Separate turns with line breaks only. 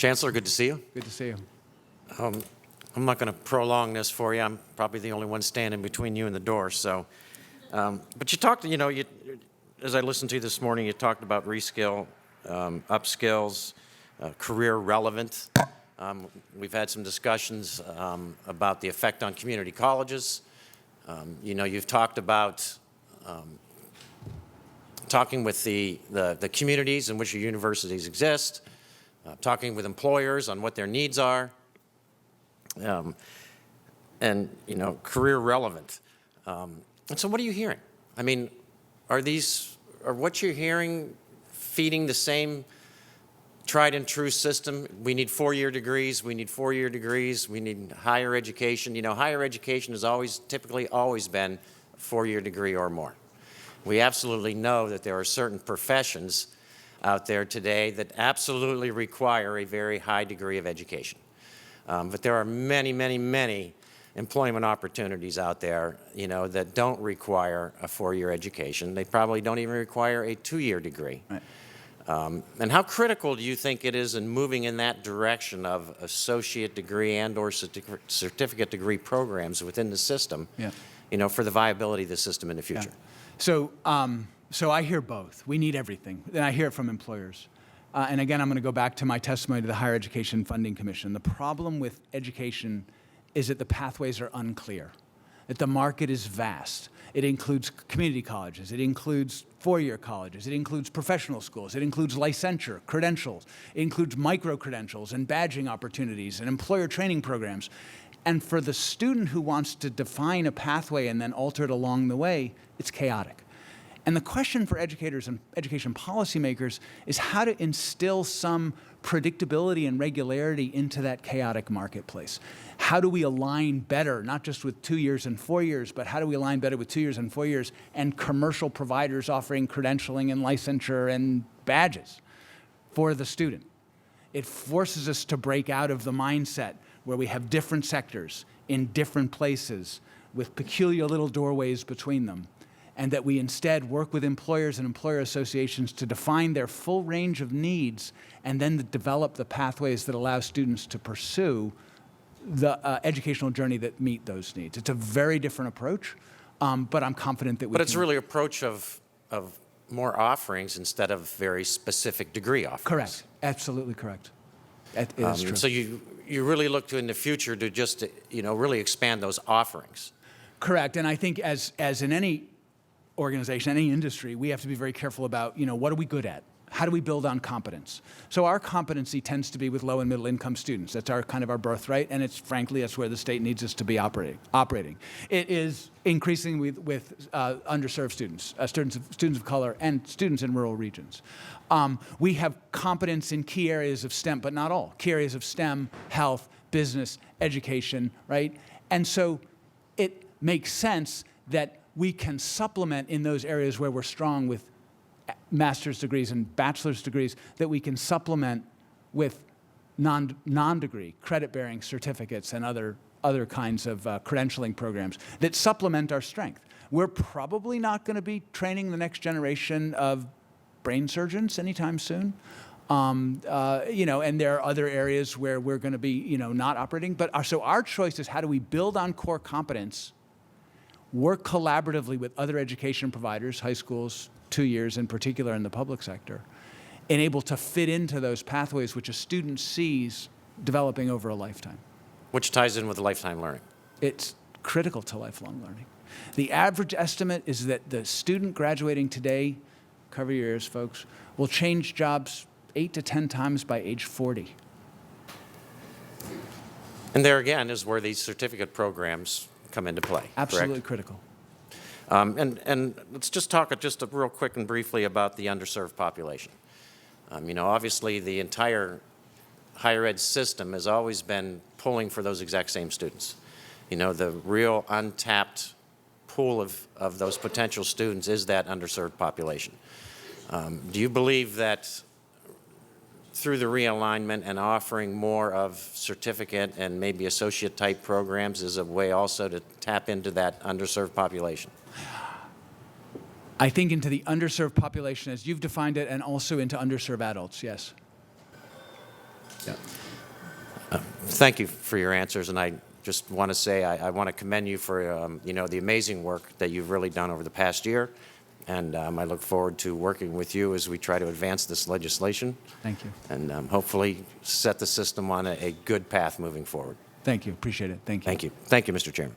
Chancellor, good to see you.
Good to see you.
I'm not going to prolong this for you. I'm probably the only one standing between you and the door. So, but you talked, as I listened to you this morning, you talked about reskill, upskills, career relevant. We've had some discussions about the effect on community colleges. You've talked about talking with the communities in which your universities exist, talking with employers on what their needs are, and career relevant. And so, what are you hearing? I mean, are what you're hearing feeding the same tried and true system? We need 4-year degrees. We need 4-year degrees. We need higher education. Higher education has typically always been a 4-year degree or more. We absolutely know that there are certain professions out there today that absolutely require a very high degree of education. But there are many, many, many employment opportunities out there, that don't require a 4-year education. They probably don't even require a 2-year degree.
Right.
And how critical do you think it is in moving in that direction of associate degree and/or certificate degree programs within the system, for the viability of the system in the future?
Yeah. So I hear both. We need everything, and I hear it from employers. And again, I'm going to go back to my testimony to the Higher Education Funding Commission. The problem with education is that the pathways are unclear, that the market is vast. It includes community colleges. It includes 4-year colleges. It includes professional schools. It includes licensure, credentials. It includes micro-credentials and badging opportunities and employer training programs. And for the student who wants to define a pathway and then alter it along the way, it's chaotic. And the question for educators and education policymakers is how to instill some predictability and regularity into that chaotic marketplace. How do we align better, not just with 2 years and 4 years, but how do we align better with 2 years and 4 years and commercial providers offering credentialing and licensure and badges for the student? It forces us to break out of the mindset where we have different sectors in different places with peculiar little doorways between them, and that we instead work with employers and employer associations to define their full range of needs and then to develop the pathways that allow students to pursue the educational journey that meet those needs. It's a very different approach, but I'm confident that we can.
But it's really an approach of more offerings instead of very specific degree offerings.
Correct. Absolutely correct. It is true.
So you really look to in the future to just, really expand those offerings.
Correct. And I think as in any organization, any industry, we have to be very careful about, what are we good at? How do we build on competence? So our competency tends to be with low and middle income students. That's our birthright, and frankly, that's where the state needs us to be operating. It is increasing with underserved students, students of color, and students in rural regions. We have competence in key areas of STEM, but not all. Key areas of STEM, health, business, education, right? And so it makes sense that we can supplement in those areas where we're strong with master's degrees and bachelor's degrees, that we can supplement with non-degree, credit-bearing certificates and other kinds of credentialing programs that supplement our strength. We're probably not going to be training the next generation of brain surgeons anytime soon. And there are other areas where we're going to be, not operating. But so our choice is how do we build on core competence, work collaboratively with other education providers, high schools, 2 years in particular in the public sector, and able to fit into those pathways which a student sees developing over a lifetime.
Which ties in with lifetime learning.
It's critical to lifelong learning. The average estimate is that the student graduating today, cover your ears, folks, will change jobs 8 to 10 times by age 40.
And there again is where these certificate programs come into play.
Absolutely
correct?
Critical.
And let's just talk real quick and briefly about the underserved population. Obviously the entire higher ed system has always been pulling for those exact same students. The real untapped pool of those potential students is that underserved population. Do you believe that through the realignment and offering more of certificate and maybe associate type programs is a way also to tap into that underserved population?
I think into the underserved population as you've defined it, and also into underserved adults, yes. Yeah.
Thank you for your answers, and I just want to say I want to commend you for the amazing work that you've really done over the past year, and I look forward to working with you as we try to advance this legislation.
Thank you.
And hopefully set the system on a good path moving forward.
Thank you. Appreciate it. Thank you.
Thank you. Thank you, Mr. Chairman.